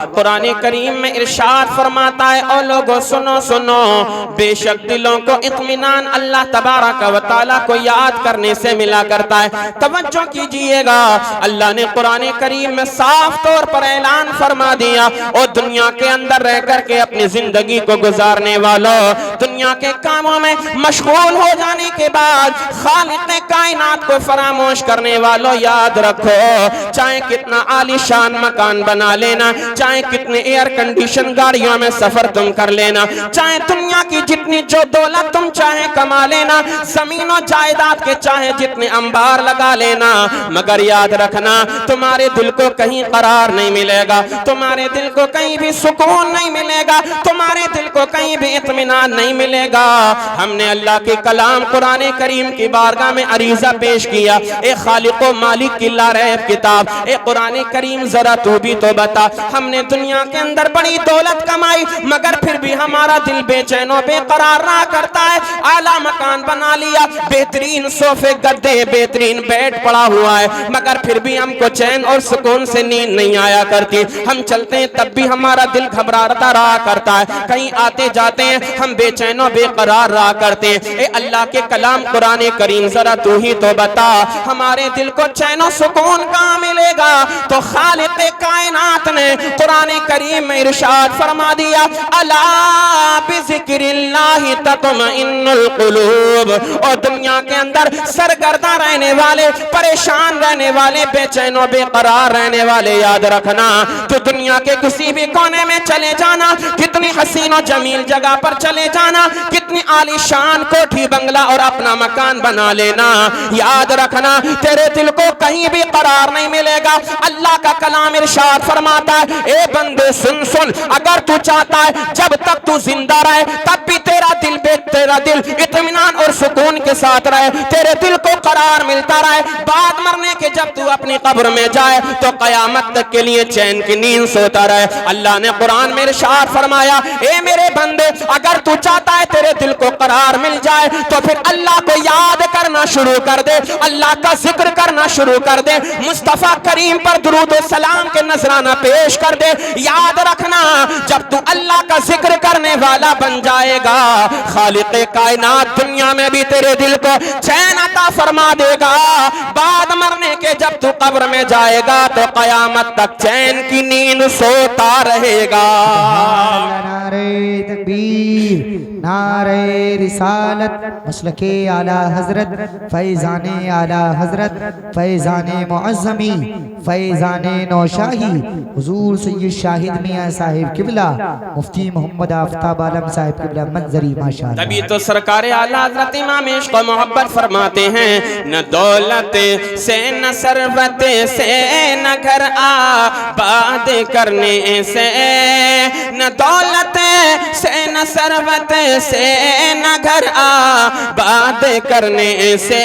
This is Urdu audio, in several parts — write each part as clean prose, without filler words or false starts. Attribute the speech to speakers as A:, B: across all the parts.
A: قرآن کریم میں ارشاد فرماتا ہے او لوگو سنو سنو، بے شک دلوں کو اطمینان اللہ تبارک و تعالیٰ کو یاد کرنے سے ملا کرتا ہے۔ توجہ کیجئے گا، اللہ نے قرآن کریم میں صاف طور پر اعلان فرما دیا، اور دنیا کے اندر رہ کر کے اپنی زندگی کو گزارنے والوں، دنیا کے کاموں میں مشغول ہو جانے کے بعد خالق کائنات کو فراموش کرنے والوں، یاد رکھو چاہے کتنا عالی شان مکان بنا لینا، چاہے کتنے ایئر کنڈیشن گاڑیوں میں سفر تم کر لینا، چاہے دنیا کی جتنی جو دولت تم چاہے کما لینا، زمین و جائیداد کے چاہے جتنے انبار لگا لینا، مگر یاد رکھنا تمہارے دل کو کہیں قرار نہیں ملے گا، تمہارے دل کو کہیں بھی سکون نہیں ملے گا، تمہارے دل کو کہیں بھی اطمینان نہیں ملے گا۔ ہم نے اللہ کے کلام قرآن کریم کی بارگاہ میں عریضہ پیش کیا، اے خالق و مالک کی لاریب کتاب، اے قرآن کریم ذرا تو بھی تو بتا، ہم نے دنیا کے اندر بڑی دولت کمائی مگر پھر بھی ہمارا دل بے چین و بے قرار رہا کرتا ہے، اعلیٰ مکان بنا لیا، بہترین صوفے گدے بہترین بیڈ پڑا ہوا ہے، مگر پھر بھی ہم کو چین اور سکون سے نیند نہیں آیا کرتی، ہم چلتے ہیں تب بھی ہمارا دل گھبراتا رہا کرتا ہے، کہیں آتے جاتے ہیں ہم بے چین و بے قرار رہا کرتے ہیں۔ اے اللہ کے کلام قرآن کریم ذرا تو ہی تو بتا، ہمارے دل کو چین و سکون کہاں ملے گا؟ تو خالق کائنات نے قرآن کریم میں ارشاد فرما دیا، الا بذکر اللہ تطمئن القلوب، اور دنیا کے اندر سرگرداں رہنے والے، پریشان رہنے والے، بے چین و بے قرار رہنے والے، یاد رکھنا تو دنیا کے کسی بھی کونے میں چلے جانا، کتنی حسین و جمیل جگہ پر چلے جانا، کتنی عالی شان کوٹھی بنگلہ اور اپنا مکان بنا لینا، یاد رکھنا تیرے دل کو کہیں بھی قرار نہیں ملے گا۔ اللہ کا کلام ارشاد فرماتا ہے، اے بندے سن سن، اگر تو چاہتا ہے جب تک تو زندہ رہے تب بھی تیرا دل اطمینان اور سکون کے ساتھ رہے، تیرے دل کو قرار ملتا رہے، بعد مرنے کے جب تو اپنی قبر میں جائے تو قیامت تک کے لیے چین کی نیند سوتا رہے۔ اللہ نے قرآن میں ارشاد فرمایا، اے میرے بندے اگر تو چاہتا ہے تیرے دل کو قرار مل جائے تو پھر اللہ کو یاد کرنا شروع کر دے، اللہ کا ذکر کرنا شروع کر دے، مصطفیٰ کریم پر درود و سلام کے نذرانہ پیش کر دے۔ یاد رکھنا جب تو اللہ کا ذکر کرنے والا بن جائے گا، خالق کائنات دنیا میں بھی تیرے دل کو چین عطا فرما دے گا، بعد مرنے کے جب تو قبر میں جائے گا تو قیامت تک چین کی نیند سوتا رہے گا۔
B: نعرہ تکبیر، نعرہ رسالت، مسلک اعلی حضرت فیضان اعلی حضرت فیضان معظمی فیضان نوشاہی حضور سید شاہد میاں صاحب قبلہ مفتی محمد آفتاب عالم صاحب قبلہ منظری ماشاءاللہ۔
A: تبھی تو سرکار اعلی حضرت امام عشق و محبت فرماتے ہیں، نہ دولت سے نہ ثروت سے نہ گھر آباد کرنے سے، نہ دولت سے نہ ثروت سے نہ گھر آباد کرنے سے،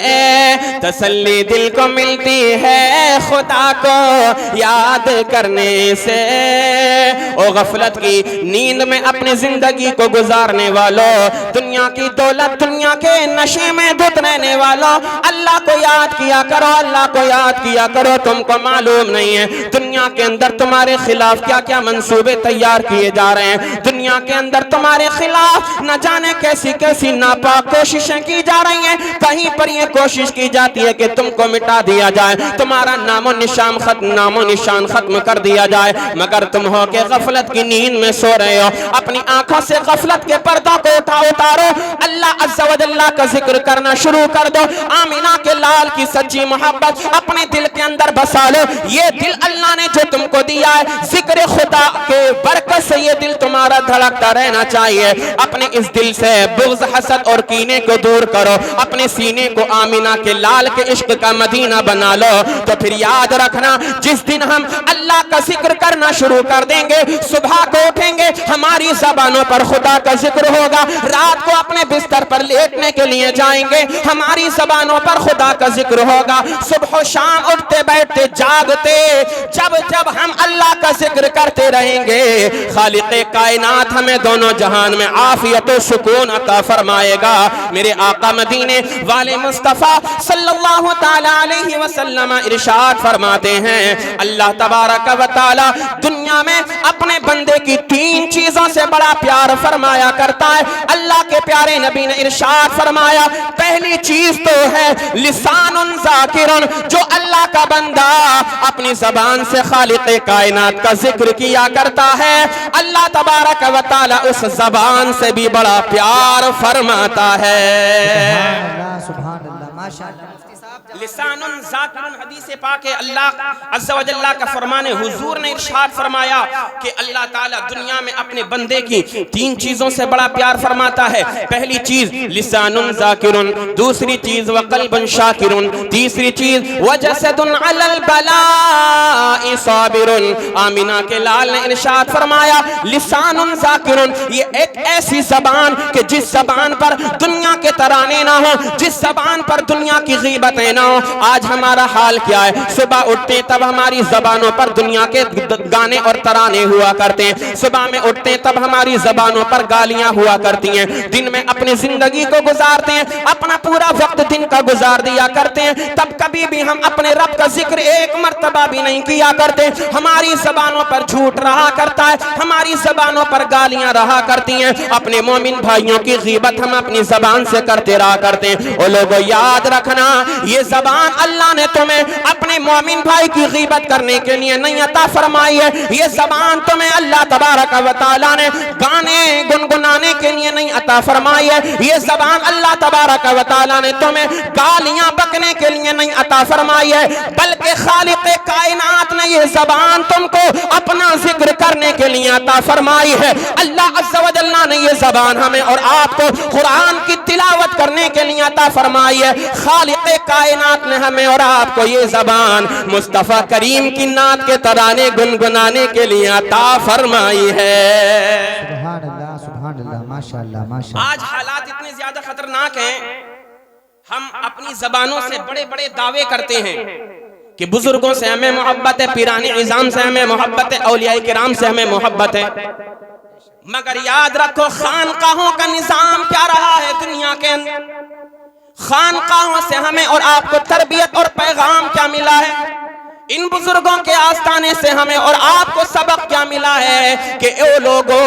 A: تسلی دل کو ملتی ہے خدا کو یاد کرنے سے۔ او غفلت کی نیند میں اپنی زندگی کو گزارنے والوں، دنیا کی دولت دنیا کے نشے میں دھت رہنے والوں، اللہ کو یاد کیا کرو، اللہ کو یاد کیا کرو۔ تم کو معلوم نہیں ہے دنیا کے اندر تمہارے خلاف کیا کیا منصوبے تیار کیے جا رہے ہیں، دنیا کے اندر تمہارے خلاف نہ جانے کیسی کیسی ناپاک کوششیں کی جا رہی ہیں، کہیں پر یہ کوشش کی جاتی ہے کہ تم کو مٹا دیا جائے، تمہارا نام و نشان ختم کر دیا جائے، مگر تم ہو کہ غفلت کی نیند میں سو رہے ہو۔ اپنی آنکھوں سے غفلت کے پردوں کو اتارو، اللہ عز و جل کا ذکر کرنا شروع کر دو، آمینہ کے لال کی سچی محبت اپنے دل کے اندر بسا لو۔ یہ دل اللہ نے جو تم کو دیا ہے، ذکر خدا کے برکت سے یہ دل تمہارا دھڑکتا رہنا چاہیے۔ اپنے اس دل سے بغض، حسد اور کینے کو دور کرو، اپنے سینے کو آمینہ کے لال کے عشق کا مدینہ بنا لو، تو پھر یاد رکھنا جس دن ہم اللہ کا ذکر کرنا شروع کر دیں گے، صبح کو اٹھیں گے ہماری زبانوں پر خدا کا ذکر ہوگا، رات کو اپنے بستر پر لیٹنے کے لیے جائیں گے ہماری زبانوں پر خدا کا ذکر ہوگا، صبح و شام اٹھتے بیٹھتے جاگتے جب ہم اللہ کا ذکر کرتے رہیں گے، خالق کائنات ہمیں دونوں جہان میں عافیت و سکون عطا فرمائے گا۔ میرے آقا مدینے والے مصطفیٰ صلی اللہ تعالی علیہ وسلم ارشاد فرماتے ہیں، اللہ تبارک و تعالی دنیا دنیا میں اپنے بندے کی 3 چیزوں سے بڑا پیار فرمایا کرتا ہے۔ اللہ کے پیارے نبی نے ارشاد فرمایا پہلی چیز تو ہے لسان ذاکر، جو اللہ کا بندہ اپنی زبان سے خالق کائنات کا ذکر کیا کرتا ہے، اللہ تبارک و تعالی اس زبان سے بھی بڑا پیار فرماتا ہے۔
B: سبحان اللہ ماشاء اللہ۔
A: لسان ذاکر، حدیث پاک ہے اللہ عز و جل کا فرمان، حضور نے ارشاد فرمایا کہ اللہ تعالیٰ دنیا میں اپنے بندے کی 3 چیزوں سے بڑا پیار فرماتا ہے۔ پہلی چیز لسان ذاکر، دوسری چیز وقلب شاکر، تیسری چیز وجسد علی البلاء صابر۔ آمینہ کے لال نے ارشاد فرمایا لسان ذاکر، یہ ایک ایسی زبان کہ جس زبان پر دنیا کے ترانے نہ ہو، جس زبان پر دنیا کی غیبتیں نہ ہو۔ آج ہمارا حال کیا ہے؟ صبح اٹھتے تب ہماری زبانوں پر دنیا کے گانے اور ترانے ہوا کرتے ہیں، صبح میں اٹھتے تب ہماری زبانوں پر گالیاں ہوا کرتی ہیں، دن میں اپنی زندگی کو گزارتے ہیں، اپنا پورا وقت دن کا گزار دیا کرتے ہیں، تب کبھی بھی ہم اپنے رب کا ذکر ایک مرتبہ بھی نہیں کیا کرتے۔ ہماری زبانوں پر جھوٹ رہا کرتا ہے، ہماری زبانوں پر گالیاں رہا کرتی ہیں، اپنے مومن بھائیوں کی غیبت ہم اپنی زبان سے کرتے رہا کرتے ہیں۔ اور لوگوں یاد رکھنا یہ زبان اللہ نے تمہیں اپنے مومن بھائی کی غیبت کرنے کے لیے نہیں عطا فرمائی ہے، یہ زبان تمہیں اللہ تبارک و تعالیٰ نے گانے گنگنانے کے لیے نہیں عطا فرمائی ہے، یہ زبان اللہ تبارک و تعالیٰ نے تمہیں گالیاں بکنے کے لیے نہیں عطا فرمائی ہے، بلکہ خالق کائنات نے یہ زبان تم کو اپنا ذکر کرنے کے لیے عطا فرمائی ہے۔ اللہ عز و جل نے یہ زبان ہمیں اور آپ کو قرآن کی تلاوت کرنے کے لیے عطا فرمائی ہے۔ خالق کائنات نے ہمیں اور آپ کو یہ زبان مصطفیٰ کریم کی نعت کے ترانے گنگنانے کے لیے عطا فرمائی ہے۔
B: سبحان اللہ ماشاءاللہ ماشاءاللہ۔
A: آج حالات اتنے زیادہ خطرناک ہیں، ہم اپنی زبانوں سے بڑے بڑے دعوے کرتے ہیں کہ بزرگوں سے ہمیں محبت ہے، پیران عظام سے ہمیں محبت ہے، اولیاء کرام سے ہمیں محبت ہے، مگر یاد رکھو خانقاہوں کا نظام کیا رہا ہے دنیا کے اندر، خانقاہوں سے ہمیں اور آپ کو تربیت اور پیغام کیا ملا ہے، ان بزرگوں کے آستانے سے ہمیں اور آپ کو سبق کیا ملا ہے کہ اے لوگو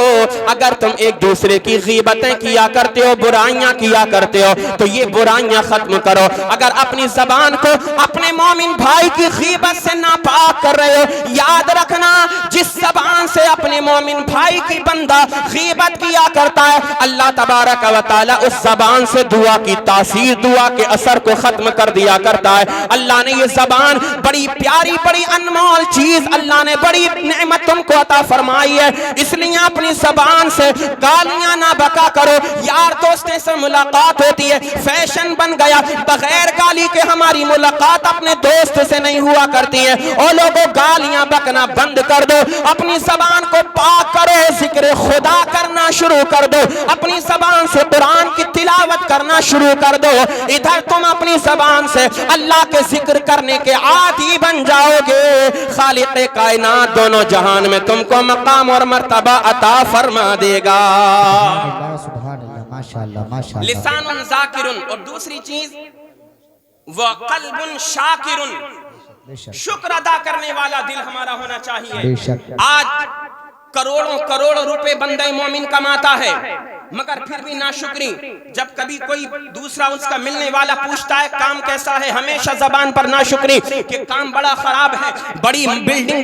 A: اگر تم ایک دوسرے کی غیبتیں کیا کرتے ہو، برائیاں کیا کرتے ہو تو یہ برائیاں ختم کرو۔ اگر اپنی زبان کو اپنے مومن بھائی کی غیبت سے ناپاک کر رہے ہو، یاد رکھنا جس زبان سے اپنے مومن بھائی کی بندہ غیبت کیا کرتا ہے، اللہ تبارک و تعالی اس زبان سے دعا کی تاثیر، دعا کے اثر کو ختم کر دیا کرتا ہے۔ اللہ نے یہ زبان بڑی پیاری بڑی انمول چیز، اللہ نے بڑی نعمت تم کو عطا فرمائی ہے، اس لیے اپنی زبان سے گالیاں نہ بکا کرو۔ یار دوستوں سے ملاقات ہوتی ہے، فیشن بن گیا بغیر گالی کے ہماری ملاقات اپنے دوست سے نہیں ہوا کرتی ہے۔ اور لوگوں گالیاں بکنا بند کر دو، اپنی زبان کو پاک کرو، ذکر خدا کرنا شروع کر دو، اپنی زبان سے قرآن کی تلاوت کرنا شروع کر دو۔ ادھر تم اپنی زبان سے اللہ کے ذکر کرنے کے عادی بن جاؤ گے، خالق کائنات دونوں جہان میں تم کو مقام اور مرتبہ عطا فرما دے گا۔
B: سبحان اللہ ماشاءاللہ ماشاءاللہ۔
A: لسان ذاکر، اور دوسری چیز وقلب شاکر، شکر ادا کرنے والا دل ہمارا ہونا چاہیے۔ آج کروڑوں روپے بندہ مومن کماتا ہے مگر پھر بھی ناشکری، جب کبھی کوئی دوسرا اس کا ملنے والا پوچھتا ہے کام کیسا ہے، ہمیشہ زبان پر ناشکری کہ کام بڑا خراب ہے، بڑی بلڈنگ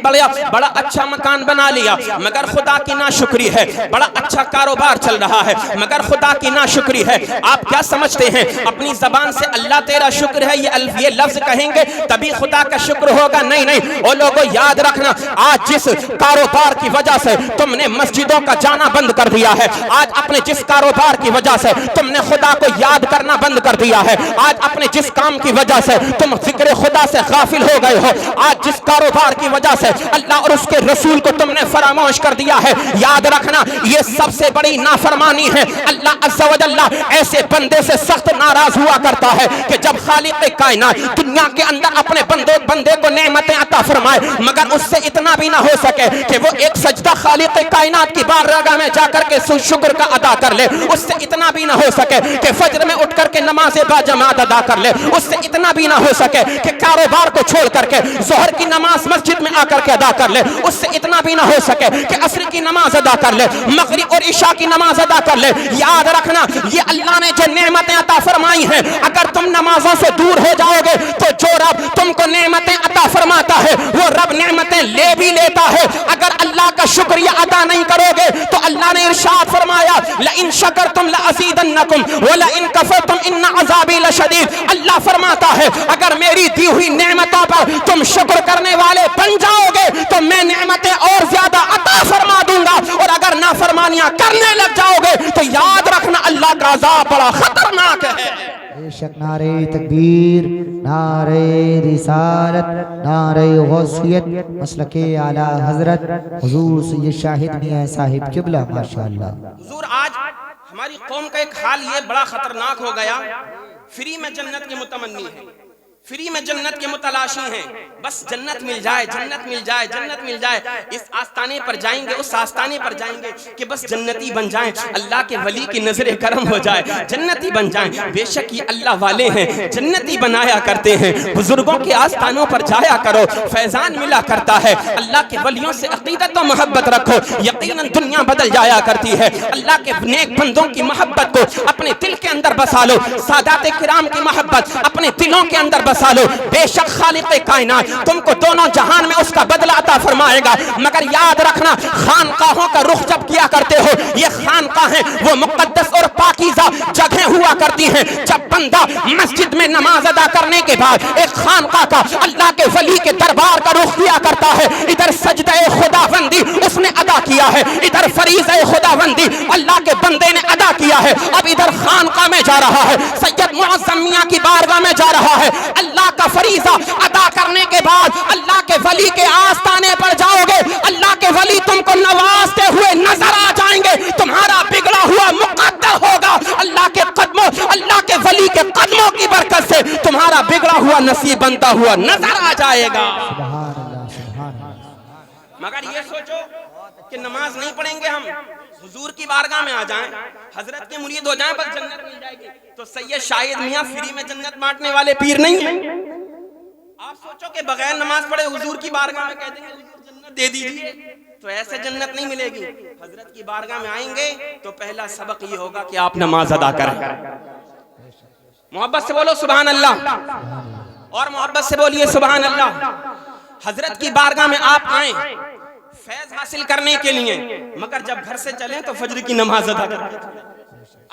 A: بڑا اچھا مکان بنا لیا مگر خدا کی ناشکری ہے، بڑا اچھا کاروبار چل رہا ہے مگر خدا کی ناشکری ہے۔ آپ کیا سمجھتے ہیں اپنی زبان سے اللہ تیرا شکر ہے یہ لفظ کہیں گے تبھی خدا کا شکر ہوگا؟ نہیں نہیں۔ اور لوگوں یاد رکھنا آج جس کاروبار کی وجہ سے تم نے مسجدوں کا جانا بند کر دیا ہے، آج اپنے جس کاروبار کی وجہ سے تم نے خدا کو یاد کرنا بند کر دیا ہے، آج اپنے جس کام کی وجہ سے تم ذکر خدا سے غافل ہو گئے ہو، آج جس کاروبار کی وجہ سے اللہ اور اس کے رسول کو تم نے فراموش کر دیا ہے، یاد رکھنا یہ سب سے بڑی نافرمانی ہے۔ اللہ عز و جل ایسے بندے سے سخت ناراض ہوا کرتا ہے کہ جب خالق کائنات دنیا کے اندر اپنے بندے کو نعمتیں عطا فرمائے مگر اس سے اتنا بھی نہ ہو سکے کہ وہ ایک سجدہ خالق کائنات کی بارگاہ میں جا کر کے شکر کا ادا کر لے، اس سے اتنا بھی نہ ہو سکے کہ فجر میں اٹھ کر کے نماز با جماعت ادا کر لے، اس سے اتنا بھی نہ ہو سکے کہ کاروبار کو چھوڑ کر کے ظہر کی نماز مسجد میں آ کر کے ادا کر لے، اس سے اتنا بھی نہ ہو سکے کہ عصر کی نماز ادا کر لے، مغرب اور عشاء کی نماز ادا کر لے۔ یاد رکھنا یہ اللہ نے جو نعمتیں عطا فرمائی ہیں، اگر تم نمازوں سے دور ہو جاؤ گے تو جو رب تم کو نعمتیں عطا فرماتا ہے وہ رب نعمتیں لے بھی لیتا ہے۔ اگر اللہ کا شکریہ ادا نہیں کرو گے تو اللہ نے ارشاد فرمایا لئن شکرتم لازیدنکم ولئن کفرتم ان عذابی لشدید۔ اللہ فرماتا ہے اگر میری دی ہوئی نعمتوں پر تم شکر کرنے والے بن جاؤ گے تو میں نعمتیں اور زیادہ عطا فرما دوں گا، اور اگر نافرمانیاں کرنے لگ جاؤ گے تو یاد رکھنا اللہ کا عذاب بڑا خطرناک ہے۔
B: بے شک نعرہ تکبیر، نعرہ رسالت، نعرہ غوثیت، مسلک اعلی حضرت حضور سید شاہد میاں صاحب قبلہ ماشاءاللہ۔
A: حضور آج ہماری قوم کا ایک حال یہ بڑا خطرناک ہو گیا، فری میں جنت کے متمنی ہیں، فری میں جنت کے متلاشی ہیں، بس جنت مل جائے، جنت مل جائے، جنت مل جائے، اس آستانے پر جائیں گے، اس آستانے پر جائیں گے کہ بس جنتی بن جائیں، اللہ کے ولی کی نظر کرم ہو جائے، جنتی بن جائیں۔ بے شک یہ اللہ والے ہیں، جنتی بنایا کرتے ہیں، بزرگوں کے آستانوں پر جایا کرو، فیضان ملا کرتا ہے، اللہ کے ولیوں سے عقیدت و محبت رکھو، یقیناً دنیا بدل جایا کرتی ہے۔ اللہ کے نیک بندوں کی محبت کو اپنے دل کے اندر بسا لو، سادات کرام کی محبت اپنے دلوں کے اندر بسا لو، بے شک خالق کائنات تم کو دونوں جہان میں اس کا بدلہ عطا فرمائے گا۔ مگر یاد رکھنا خانقاہوں کا رخ جب کیا کرتے ہو، یہ خانقاہیں وہ مقدس اور پاکیزہ جگہیں ہوا کرتی ہیں۔ جب بندہ مسجد میں نماز ادا کرنے کے بعد ایک خانقاہ کا اللہ کے ولی کے دربار کا رخ کیا کرتا ہے، ادھر سجدہ خداوندی اس نے ادا کیا ہے، ادھر فریضہ خداوندی اللہ کے بندے نے ادا کیا ہے، اب ادھر خانقاہ میں جا رہا ہے، سید معظم میاں کی بارگاہ میں جا رہا ہے، اللہ کا فریضہ ادا کرنے کے بعد اللہ کے ولی کے آستانے پر جاؤ گے، اللہ کے ولی تم کو نوازتے ہوئے نظر آ جائیں گے، تمہارا بگڑا ہوا مقدر ہوگا، اللہ کے قدموں، اللہ کے ولی کے قدموں کی برکت سے تمہارا بگڑا ہوا نصیب بنتا ہوا نظر آ جائے گا۔
B: سبحان اللہ، سبحان اللہ۔
A: مگر یہ سوچو کہ نماز نہیں پڑھیں گے، ہم حضور کی بارگاہ میں آ جائیں، حضرت کے مرید ہو جائیں، بس جنت مل جائے گی، تو سید شاہد میاں فری میں جنت بانٹنے والے پیر نہیں ہیں۔ آپ سوچو کہ بغیر نماز پڑھے حضور کی بارگاہ میں کہتے ہیں حضور جنت دے دیجئے، تو ایسے جنت نہیں ملے گی۔ حضرت کی بارگاہ میں آئیں گے تو پہلا سبق یہ ہوگا کہ آپ نماز ادا کریں۔ محبت سے بولو سبحان اللہ، اور محبت سے بولیے سبحان اللہ۔ حضرت کی بارگاہ میں آپ آئیں فیض حاصل کرنے کے لیے، مگر جب گھر سے چلیں تو فجر کی نماز ادا کریں۔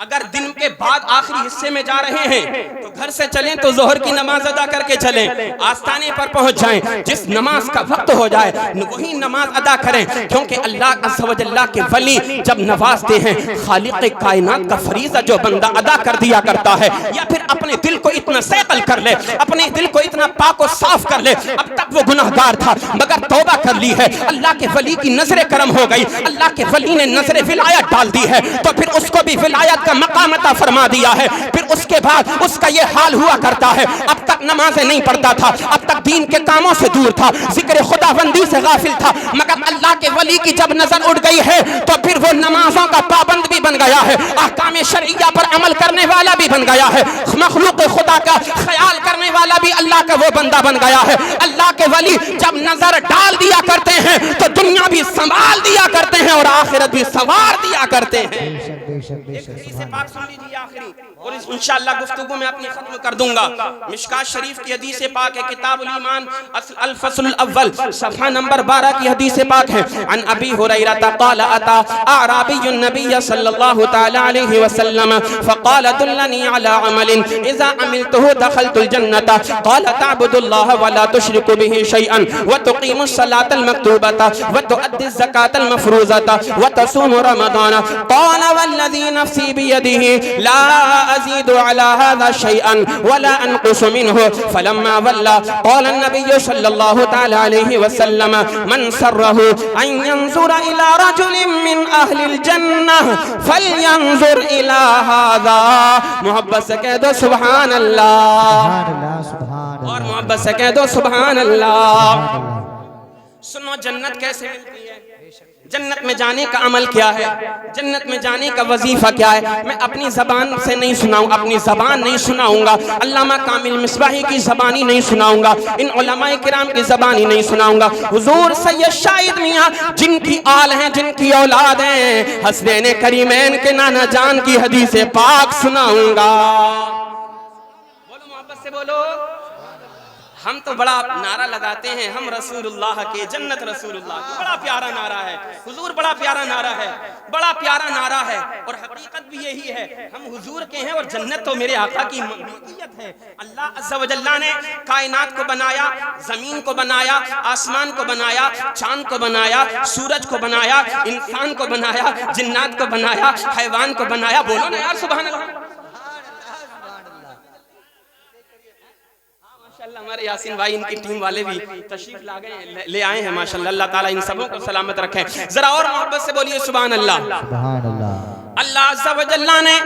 A: اگر دن کے بعد آخری حصے میں جا رہے ہیں تو گھر سے چلیں تو ظہر کی نماز ادا کر کے چلیں، آستانے پر پہنچ جائیں، جس نماز کا وقت ہو جائے وہی نماز ادا کریں، کیونکہ اللہ عز و جل کے ولی جب نوازتے ہیں، خالق کائنات کا فریضہ جو بندہ ادا کر دیا کرتا ہے، یا پھر اپنے دل کو اتنا سیقل کر لے، اپنے دل کو اتنا پاک و صاف کر لے، اب تک وہ گناہگار تھا مگر توبہ کر لی ہے، اللہ کے ولی کی نظر کرم ہو گئی، اللہ کے ولی نے نظر ولایت ڈال دی ہے، تو پھر اس کو بھی ولایت کا مقام عطا فرما دیا ہے۔ پھر اس کے بعد اس کا یہ حال ہوا کرتا ہے، اب تک نمازیں نہیں پڑھتا تھا، اب تک دین کے کاموں سے دور تھا، ذکر خداوندی سے غافل تھا، مگر اللہ کے ولی کی جب نظر اٹھ گئی ہے تو پھر وہ نمازوں کا پابند بھی بن گیا ہے، احکام شرعیہ پر عمل کرنے والا بھی بن گیا ہے، مخلوق خدا کا خیال کرنے والا بھی اللہ کا وہ بندہ بن گیا ہے۔ اللہ کے ولی جب نظر ڈال دیا کرتے ہیں تو دنیا بھی سنبھال دیا کرتے ہیں اور آخرت بھی سنوار دیا کرتے ہیں۔ ایک حدیث پاک سن لیجیے آخری، اور انشاءاللہ گفتگو میں اپنی ختم کر دوں گا۔ مشکات شریف کی حدیث پاک ہے، کتاب الایمان الفصل الاول صفحہ نمبر 12 کی حدیث پاک ہے۔ عن ابی ہریرہ قال اتى اعرابی النبی صلی اللہ تعالی علیہ وسلم فقال دلنی علی عمل اذا عملته دخلت الجنة قال تعبد الله ولا تشرك به شيئا وتقيم الصلاة المكتوبة وتؤدي الزكاة المفروضة وتصوم رمضان قال والذي نفسي بيده لا أزيد على هذا شيئا ولا أنقص منه فلما ولى قال النبي صلى الله تعالى عليه وسلم من سره أن ينظر إلى رجل من أهل الجنة فلينظر إلى هذا۔ محبت سے کہہ دو سبحان اللہ، اور محبت سے کہہ دو سبحان اللہ۔ سنو جنت کیسے ملتی ہے؟ جنت میں جانے کا عمل کیا ہے، جنت میں جانے کا وظیفہ کیا ہے، میں اپنی زبان سے نہیں سناؤں، اپنی زبان نہیں سناؤں گا، علامہ کامل مصباحی کی زبانی نہیں سناؤں گا، ان علماء کرام کی زبانی نہیں سناؤں گا، حضور سید شاہد میاں جن کی آل ہیں، جن کی اولاد ہیں، حسنین کریمین کے نانا جان کی حدیث پاک سناؤں گا۔ بولو محبت سے بولو۔ ہم تو بڑا نعرہ لگاتے ہیں، ہم رسول اللہ کے، جنت رسول اللہ کی، بڑا پیارا نعرہ ہے حضور، بڑا پیارا نعرہ ہے، بڑا پیارا نعرہ ہے، اور حقیقت بھی یہی ہے، ہم حضور کے ہیں اور جنت تو میرے آقا کی ملکیت ہے۔ اللہ عز و جل نے کائنات کو بنایا، زمین کو بنایا، آسمان کو بنایا، چاند کو بنایا، سورج کو بنایا، انسان کو بنایا، جنات کو بنایا، حیوان کو بنایا، بولو نا یار سبحان اللہ۔ ماشاءاللہ ہمارے یاسین بھائی، ان کی ٹیم والے بھی تشریف لے آئے ہیں، ماشاءاللہ اللہ تعالیٰ ان سبوں کو سلامت رکھیں۔ ذرا اور محبت سے بولیے سبحان اللہ۔
B: سبحان اللہ۔
A: اللہ عز و جل نے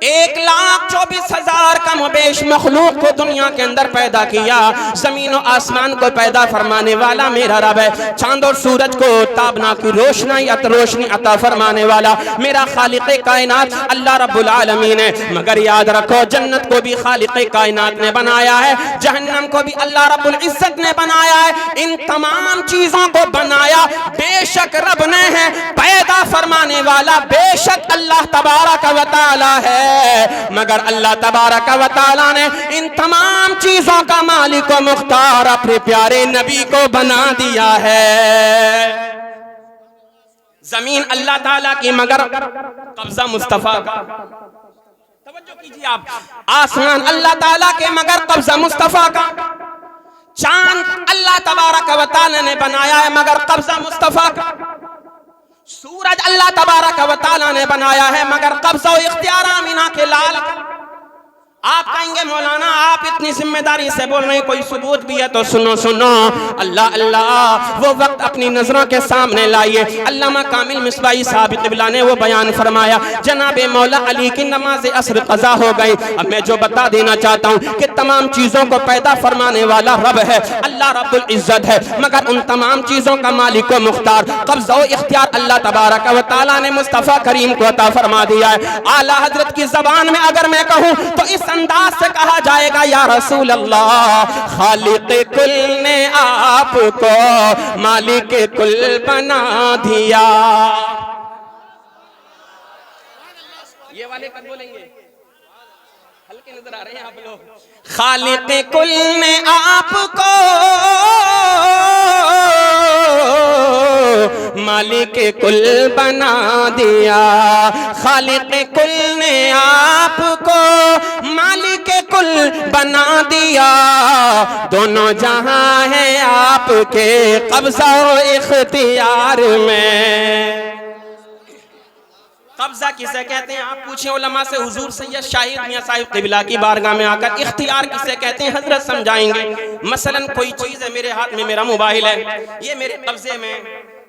A: 1,24,000 کم و بیش مخلوق کو دنیا کے اندر پیدا کیا، زمین و آسمان کو پیدا فرمانے والا میرا رب ہے، چاند اور سورج کو تابنا کی روشنی عطا فرمانے والا میرا خالق کائنات اللہ رب العالمین ہے۔ مگر یاد رکھو جنت کو بھی خالق کائنات نے بنایا ہے، جہنم کو بھی اللہ رب العزت نے بنایا ہے، ان تمام چیزوں کو بنایا بے شک رب نے ہے، پیدا فرمانے والا بے شک اللہ تبارک و تعالی ہے، مگر اللہ تبارک و تعالی نے ان تمام چیزوں کا مالک و مختار اپنے پیارے نبی کو بنا دیا ہے۔ زمین اللہ تعالیٰ کی مگر قبضہ مصطفیٰ کا، توجہ کیجئے آپ، آسمان اللہ تعالیٰ کے مگر قبضہ مصطفیٰ کا، چاند اللہ تبارک و تعالی نے بنایا ہے مگر قبضہ مصطفیٰ کا، سورج اللہ تبارک و تعالی نے بنایا ہے مگر قبضہ و اختیار آمینہ کے لال کا۔ آپ کہیں گے مولانا آپ اتنی ذمہ داری سے بول رہے ہیں، کوئی ثبوت بھی ہے تو سنو، اللہ وہ وقت اپنی نظروں کے سامنے لائیے۔ علامہ کامل مصباحی صاحب قبلہ نے وہ بیان فرمایا، جناب مولا علی کی نماز عصر قضا ہو گئی۔ اب میں جو بتا دینا چاہتا ہوں کہ تمام چیزوں کو پیدا فرمانے والا رب ہے، اللہ رب العزت ہے، مگر ان تمام چیزوں کا مالک و مختار قبضہ و اختیار اللہ تبارک و تعالیٰ نے مصطفیٰ کریم کو عطا فرما دیا ہے۔ اعلیٰ حضرت کی زبان میں اگر میں کہوں تو اس انداز سے کہا جائے گا، یا رسول اللہ خالق کل نے آپ کو مالک کل بنا دیا۔ یہ والے کب بولیں گے؟ ہلکے نظر آ رہے ہیں آپ لوگ۔ خالق کل نے آپ کو مالک کل بنا دیا، خالق کل نے آپ کو مالک کل بنا دیا، دونوں جہاں ہیں آپ کے قبضہ و اختیار میں۔ قبضہ کسے کہتے ہیں آپ پوچھیں علماء سے، حضور سید شاہد میاں صاحب قبلہ کی بارگاہ میں آ کر۔ اختیار کسے کہتے ہیں حضرت سمجھائیں گے۔ مثلا کوئی چیز ہے میرے ہاتھ میں، میرا موبائل ہے، یہ میرے قبضے میں،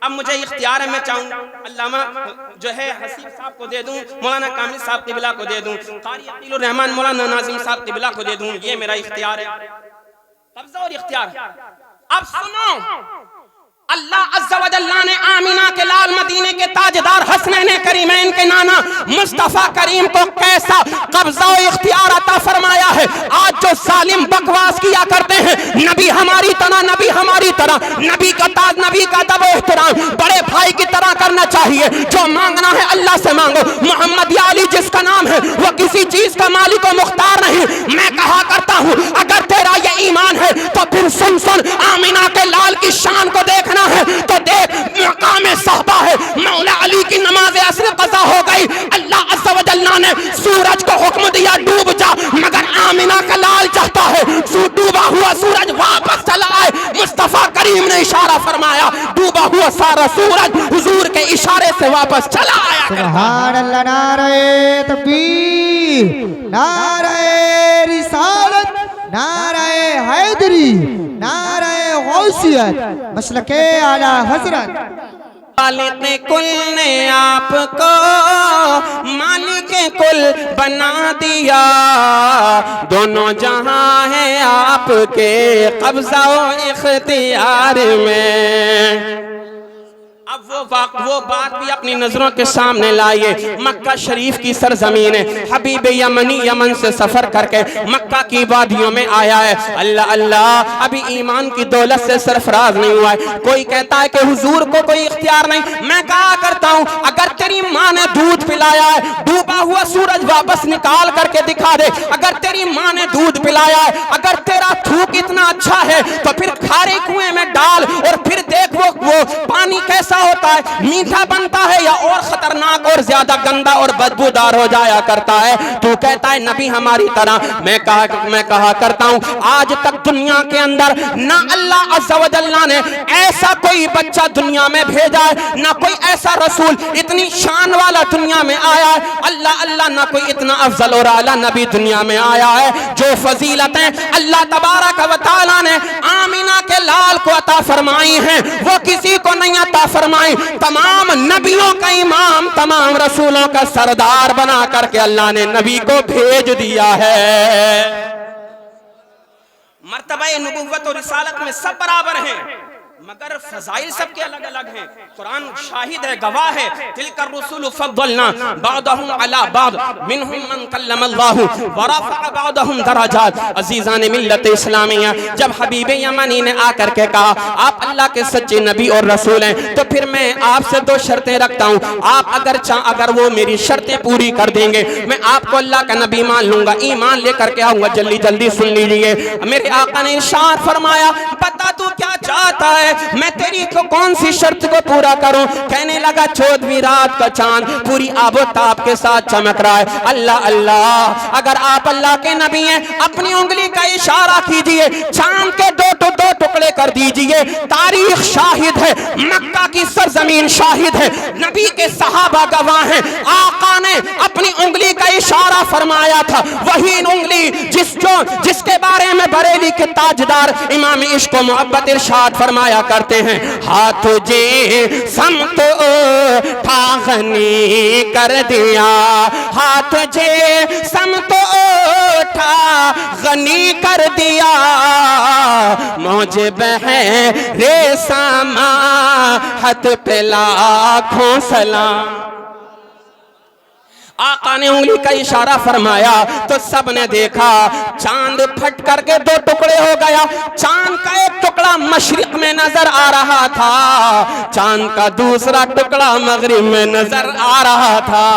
A: اب مجھے اختیار ہے، میں چاہوں علامہ جو ہے حسیب صاحب کو دے دوں، مولانا کامل صاحب قبلہ کو دے دوں، قاری عقیل الرحمن مولانا ناظم صاحب قبلہ کو دے دوں، یہ میرا اختیار ہے، قبضہ اور اختیار۔ اب سنو، اللہ عز و جل نے آمینہ کے لال مدینے کے تاجدار حسنین کریمین کے نانا مصطفیٰ کریم کو کیسا قبضہ و اختیار عطا فرمایا ہے۔ آج جو ظالم بکواس کیا کرتے ہیں، نبی ہماری طرح، نبی ہماری طرح، نبی کا تاج، نبی کا ادب و احترام بڑے بھائی کی طرح کرنا چاہیے۔ جو مانگنا ہے اللہ سے مانگو، محمد یا علی جس کا نام ہے وہ کسی چیز کا مالک و مختار نہیں۔ میں کہا کرتا ہوں اگر تیرا یہ ایمان ہے تو پھر سن آمینہ کے لال کی شان کو دیکھنا ہے تو دیکھ، مقام صحبہ ہے، مولا علی کی نماز عصر قضا ہو گئی، اللہ عز و جل نے سورج کو حکم دیا ڈوب جا، مگر آمینہ کا لال چاہتا ہے ڈوبا ہوا سورج واپس چلا آئے۔ مصطفیٰ کریم نے اشارہ فرمایا، ڈوبا ہوا سارا سورج حضور کے اشارے سے واپس چلا آیا۔
B: سبحان اللہ، نعرہ تکبیر، نعرہ رسالت، نعرہ حیدری، نعرہ غوثیت، مسلک اعلی حضرت۔
A: خالق کل نے آپ کو مالک کل بنا دیا، دونوں جہاں ہیں آپ کے قبضہ و اختیار میں۔ اب وہ بات بھی اپنی نظروں کے سامنے لائیے. مکہ شریف کی سرزمین ہے. حبیب یمنی یمن سے سفر کر کے مکہ کی وادیوں میں آیا ہے. اللہ اللہ ابھی ایمان کی دولت سے سرفراز نہیں ہوا ہے. کوئی کہتا ہے کہ حضور کو کوئی اختیار نہیں. میں کہا کرتا ہوں اگر تیری ماں نے دودھ پلایا ہے, ڈوبا ہوا سورج واپس نکال کر کے دکھا دے. اگر تیری ماں نے دودھ پلایا ہے, اگر تیرا تھوک اتنا اچھا ہے تو پھر کھارے کنویں میں ڈال اور پھر دیکھ وہ پانی کیسا ہوتا ہے, میٹھا بنتا ہے یا اور خطرناک اور زیادہ گندا اور بدبودار ہو جایا کرتا ہے. تو کہتا ہے نبی ہماری طرح. میں کہا کرتا ہوں آج تک دنیا کے اندر نہ اللہ عز و جل نے ایسا کوئی بچہ دنیا میں بھیجا ہے, نہ کوئی ایسا رسول اتنی شان والا دنیا میں آیا ہے. اللہ اللہ نہ کوئی اتنا افضل اور اعلیٰ نبی دنیا میں آیا ہے. جو فضیلتیں اللہ تبارک و تعالیٰ نے آمینہ کے لال کو عطا فرمائی ہیں وہ کسی کو نہیں عطا فرمائی. تمام نبیوں کا امام, تمام رسولوں کا سردار بنا کر کے اللہ نے نبی کو بھیج دیا ہے. مرتبہ نبوت اور رسالت میں سب برابر ہیں مگر فضائل سب کے الگ الگ ہیں. قرآن شاہد ہے, گواہ ہے. تلک الرسل فضلنا بعضهم على بعض منهم من کلم اللہ ورفع بعضهم درجات. عزیزان ملت اسلامیہ, جب حبیب یمنی نے آ کر کے کہا آپ اللہ کے سچے نبی اور رسول ہیں تو پھر میں آپ سے 2 شرطیں رکھتا ہوں. آپ اگر وہ میری شرطیں پوری کر دیں گے میں آپ کو اللہ کا نبی مان لوں گا, ایمان لے کر کے آؤں گا. جلدی جلدی سن لیجئے. میرے آقا نے ارشاد فرمایا بتا تو کیا چاہتا ہے, میں تیری کو کون سی شرط کو پورا کروں. کہنے لگا 14ویں رات کا چاند پوری آب و تاب کے ساتھ چمک رہا ہے. اللہ اللہ اگر آپ اللہ کے نبی ہیں اپنی انگلی کا اشارہ کیجئے, چاند کے 2 ٹکڑے کر دیجئے. تاریخ شاہد ہے, مکہ کی سرزمین شاہد ہے, نبی کے صحابہ گواہ ہیں. آقا نے اپنی انگلی کا اشارہ فرمایا تھا, وہی انگلی جس کے بارے میں بریلی کے تاجدار امام عشق و محبت ارشاد فرمایا کرتے ہیں ہاتھ جے سمت اٹھا غنی کر دیا, ہاتھ جے سمت اٹھا غنی کر دیا, موج بہے رے سماحت پہ لاکھوں سلام. آقا نے انگلی کا اشارہ فرمایا تو سب نے دیکھا چاند پھٹ کر کے 2 ٹکڑے ہو گیا. چاند کا ایک ٹکڑا مشرق میں نظر آ رہا تھا, چاند کا دوسرا ٹکڑا مغرب میں نظر آ رہا تھا.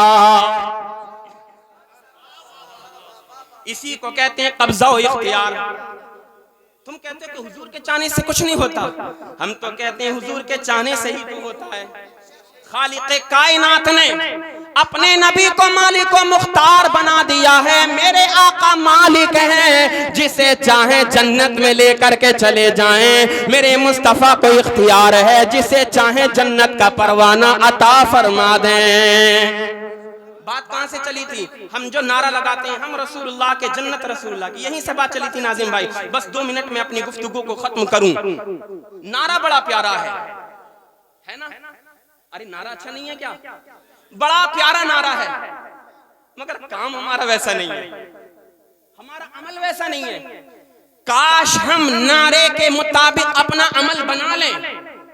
A: اسی کو کہتے ہیں قبضہ و اختیار. تم کہتے ہو کہ حضور کے چاہنے سے کچھ نہیں ہوتا, ہم تو کہتے ہیں حضور کے چاہنے سے ہی تو ہوتا ہے. خالق کائنات نے اپنے نبی کو مالک و مختار بنا دیا ہے. میرے آقا مالک ہیں, جسے چاہیں جنت میں لے کر کے چلے جائیں. میرے مصطفیٰ کو اختیار ہے, جسے چاہیں جنت کا پروانہ عطا فرما دیں. بات کہاں سے چلی تھی؟ ہم جو نعرہ لگاتے ہیں ہم رسول اللہ کے, جنت رسول اللہ کی, یہیں سے بات چلی تھی. ناظم بھائی بس 2 منٹ میں اپنی گفتگو کو ختم کروں. نعرہ بڑا پیارا ہے نا؟ ارے نعرہ اچھا نہیں ہے کیا؟ بڑا پیارا نعرہ ہے مگر کام ہمارا ویسا نہیں ہے, ہمارا عمل ویسا نہیں ہے. کاش ہم نعرے کے مطابق اپنا عمل بنا لیں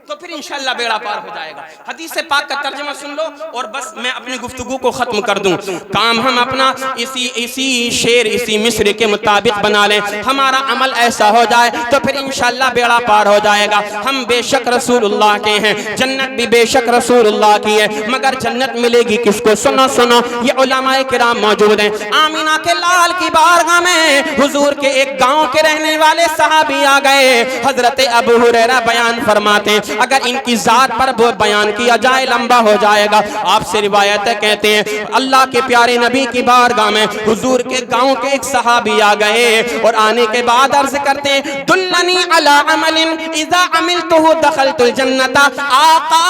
A: تو پھر انشاءاللہ بیڑا پار ہو جائے گا. حدیث پاک کا ترجمہ سن لو اور بس میں اپنی گفتگو کو ختم کر دوں. کام ہم اپنا اسی شعر اسی مصر کے مطابق بنا لیں, ہمارا عمل ایسا ہو جائے تو پھر انشاءاللہ بیڑا پار ہو جائے گا. ہم بے شک رسول اللہ کے ہیں, جنت بھی بے شک رسول اللہ کی ہے, مگر جنت ملے گی کس کو؟ سنو یہ علماء کرام موجود ہیں. آمینہ کے لال کی بارگاہ میں حضور کے ایک گاؤں کے رہنے والے صحابی آ گئے. حضرت ابو ہریرہ بیان فرماتے ہیں, اگر ان کی ذات پر بیان کیا جائے لمبا ہو جائے گا. آپ سے روایت ہے, کہتے ہیں اللہ کے پیارے نبی کی بارگاہ میں حضور کے گاؤں کے ایک صحابی آ گئے اور آنے کے بعد عرض کرتے ہیں دلنی علی عمل اذا عملتہ دخلت الجنت. آقا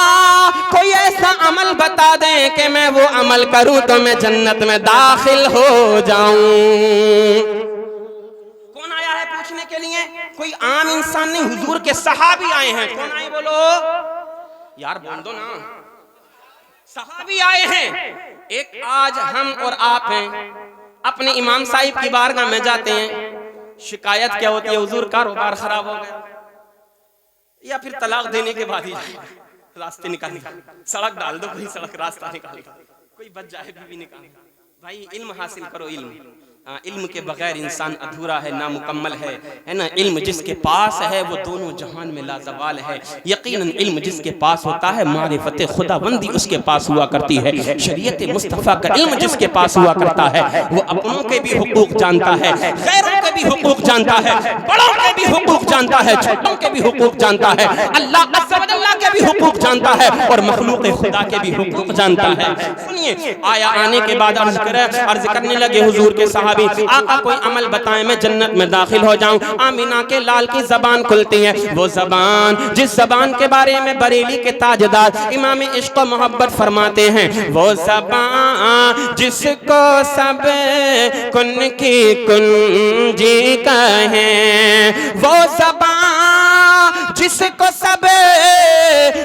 A: کوئی ایسا عمل بتا دیں کہ میں وہ عمل کروں تو میں جنت میں داخل ہو جاؤں. کے لیے کوئی عام انسان نہیں, حضور کے صحابی آئے ہیں. کون آئے بولو یار, بول دو نا. صحابی آئے ہیں. ایک آج ہم اور آپ ہیں, اپنے امام صاحب کی بارگاہ میں جاتے ہیں, شکایت کیا ہوتی ہے؟ حضور کاروبار خراب ہو گیا, یا پھر طلاق دینے کے بعد ہی راستے نکال، سڑک ڈال دو، کوئی سڑک راستہ نکال دو، کوئی بچ جائے بھی نکال دو. بھائی علم حاصل کرو. علم کے بغیر انسان ادھورا ہے، نامکمل ہے نا. علم جس کے پاس ہے وہ دونوں جہان میں لازوال ہے. یقیناً علم جس کے پاس ہوتا ہے معرفت خدا بندی اس کے پاس ہوا کرتی ہے. شریعت مصطفیٰ کا علم جس کے پاس ہوا کرتا ہے وہ اپنوں کے بھی حقوق جانتا ہے، غیروں کے بھی حقوق جانتا ہے، بڑوں کے بھی حقوق جانتا ہے، چھوٹوں کے بھی حقوق جانتا ہے، اللہ عز و جل کے بھی حقوق جانتا ہے اور مخلوق خدا کے بھی حقوق جانتا ہے. سنیے آیا آنے کے بعد عرض کرنے لگے حضور کے صحابی، آقا کوئی عمل بتائیں میں جنت میں داخل ہو جاؤں. آمینہ کے لال کی زبان کھلتی ہے، وہ زبان جس زبان کے بارے میں بریلی کے تاجدار امام عشق و محبت فرماتے ہیں، وہ زبان جس کو سب کن کی کنجی کہیں، وہ زبان جس کو سب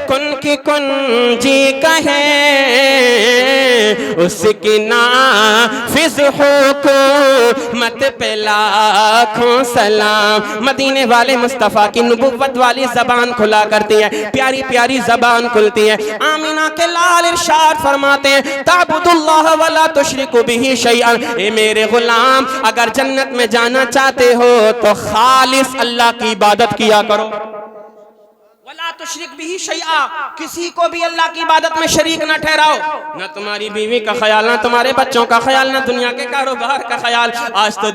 A: کن کی کنجی کہیں، اس کی نافذ حکومت پہ لاکھوں سلام. مدینے والے مصطفیٰ کی نبوت والی زبان کھلا کرتی ہے، پیاری پیاری زبان کھلتی ہے. آمینہ کے لال ارشاد فرماتے ہیں، تعبد اللہ ولا تشرک بہ شیئا. اے میرے غلام اگر جنت میں جانا چاہتے ہو تو خالص اللہ کی عبادت کیا کرو. وَلَا تُشْرِكْ بِهِ شَيْئًا، کسی کو بھی اللہ کی عبادت میں شریک نہ ٹھہراؤ. نہ تمہاری بیوی کا خیال، نہ تمہارے بچوں کا خیال، نہ دنیا کے کاروبار کا خیال. آج تو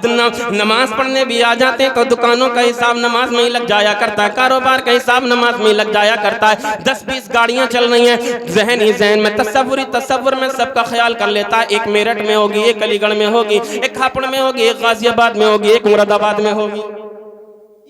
A: نماز پڑھنے بھی آ جاتے ہیں تو دکانوں کا حساب نماز میں ہی لگ جایا کرتا ہے، کاروبار کا حساب نماز میں ہی لگ جایا کرتا ہے. 10-20 گاڑیاں چل رہی ہیں، ذہن ہی ذہن میں تصور میں سب کا خیال کر لیتا ہے. ایک میرٹھ میں ہوگی، ایک علی گڑھ میں ہوگی، ایک ہاپڑ میں ہوگی، ایک غازی آباد میں ہوگی، ایک مراد آباد میں ہوگی.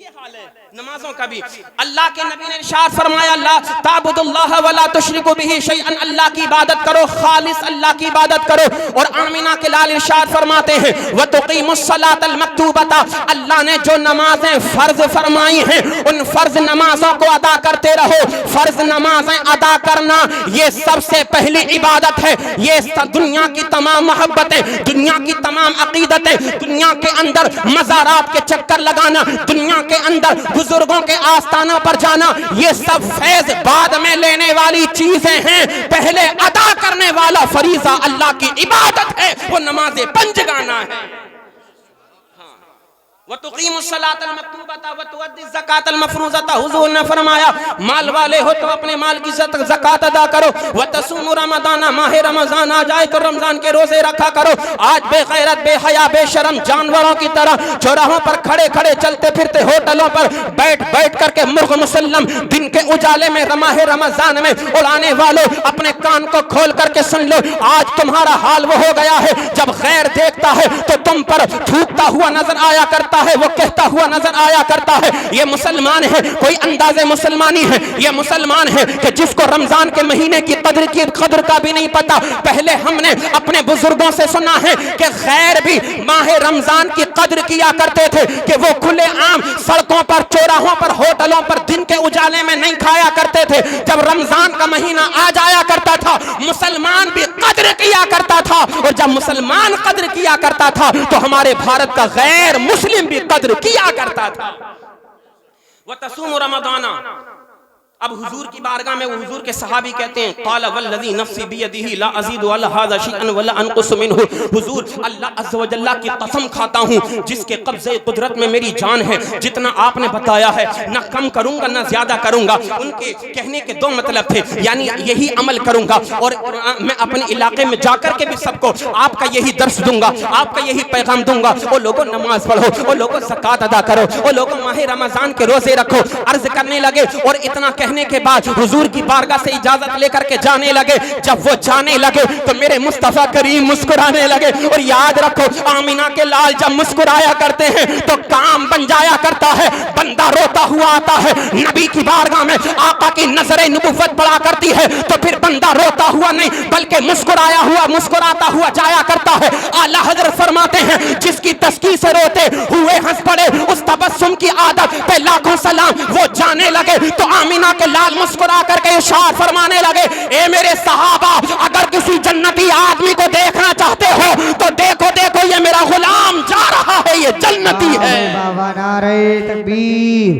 A: یہ حال ہے نمازوں کا بھی. اللہ کے نبی نے ارشاد فرمایا، اللہ تعبد اللہ ولا تشرکوا بہ شیئا، اللہ کی عبادت کرو، خالص اللہ کی عبادت کرو. اور آمینہ کے لال ارشاد فرماتے ہیں، وتقیموا الصلاۃ المکتوبۃ، اللہ نے جو نمازیں فرض فرمائی ہیں ان فرض نمازوں کو ادا کرتے رہو. فرض نمازیں ادا کرنا یہ سب سے پہلی عبادت ہے. یہ دنیا کی تمام محبتیں، دنیا کی تمام عقیدتیں، دنیا کے اندر مزارات کے چکر لگانا، دنیا کے اندر بزرگوں کے آستانوں پر جانا، یہ سب فیض بعد میں لینے والی چیزیں ہیں. پہلے ادا کرنے والا فریضہ اللہ کی عبادت ہے، وہ نماز پنجگانہ ہے. وَتُقِيمُ الصَّلَاةَ الْمَكْتُوبَةَ وَتُؤَدِّي الزَّكَاةَ الْمَفْرُوضَةَ. حضور نے فرمایا مال والے ہو تو اپنے مال کی زکات ادا کرو. وَتَصُومُ رَمَضَانَ، ماہ رمضان آ جائے تو رمضان کے روزے رکھا کرو. آج بے غیرت بے حیا بے شرم جانوروں کی طرح چوراہوں پر کھڑے کھڑے چلتے پھرتے، ہوٹلوں پر بیٹھ بیٹھ کر کے مرغ مسلم دن کے اجالے میں ماہ رمضان میں اڑانے والوں، اپنے کان کو کھول کر کے سن لو. آج تمہارا حال وہ ہو گیا ہے جب غیر دیکھتا ہے تو تم پر تھوکتا ہوا نظر آیا کرتا ہے، وہ کہتا ہوا نظر آیا کرتا ہے یہ مسلمان ہے، کوئی انداز مسلمانی ہے. یہ مسلمان ہے کہ جس کو رمضان کے مہینے کی قدر کا بھی نہیں پتا. پہلے ہم نے اپنے بزرگوں سے سنا ہے کہ غیر بھی ماہ رمضان کی قدر کیا کرتے تھے، کہ وہ کھلے عام سڑکوں پر، چوراہوں پر، ہوٹلوں پر دن کے اجالے میں نہیں کھایا کرتے تھے. جب رمضان کا مہینہ آ جایا کرتا تھا مسلمان بھی قدر کیا کرتا تھا، اور جب مسلمان قدر کیا کرتا تھا تو ہمارے بھارت کا غیر مسلم بھی قدر کیا کرتا تھا. وَتَصُومُ رَمَضَانَ. اب حضور کی بارگاہ میں وہ حضور کے صحابی کہتے ہیں، قال والذی نفسی بیدہ لا ازید علی ھذا شیئا ولا انقص منہ. حضور اللہ عز و جل کی قسم کھاتا ہوں جس کے قبضے قدرت میں میری جان ہے، جتنا آپ نے بتایا ہے نہ کم کروں گا نہ زیادہ کروں گا. ان کے کہنے کے دو مطلب تھے، یعنی یہی عمل کروں گا اور میں اپنے علاقے میں جا کر کے بھی سب کو آپ کا یہی درس دوں گا، آپ کا یہی پیغام دوں گا. وہ لوگوں نماز پڑھو، وہ لوگوں زکوٰۃ ادا کرو، وہ لوگوں ماہ رمضان کے روزے رکھو. عرض کرنے لگے اور اتنا کہنے کے بعد حضور کی بارگاہ سے اجازت لے کر کے جانے لگے. جب وہ جانے لگے تو میرے مصطفیٰ کریم مسکرانے لگے. اور یاد رکھو آمینہ کے لال جب مسکرایا کرتے ہیں تو کام بن جایا کرتا ہے. بندہ روتا ہوا آتا ہے نبی کی بارگاہ میں، آقا کی نظر نبوت پڑا کرتی ہے تو پھر بندہ روتا ہوا نہیں بلکہ مسکرایا ہوا مسکراتا ہوا جایا کرتا ہے. اعلیٰ حضرت فرماتے ہیں جس کی تسکی سے روتے ہوئے ہنس پڑے اس تبسم کی عادت پہ لاکھوں سلام. وہ جانے لگے تو آمینہ کے لال مسکرا کر کے ارشاد فرمانے لگے، اے میرے صحابہ اگر کسی جنتی آدمی کو دیکھنا چاہتے ہو تو دیکھو دیکھو یہ میرا غلام جا رہا ہے، یہ جنتی ہے.
B: نعرہ تکبیر،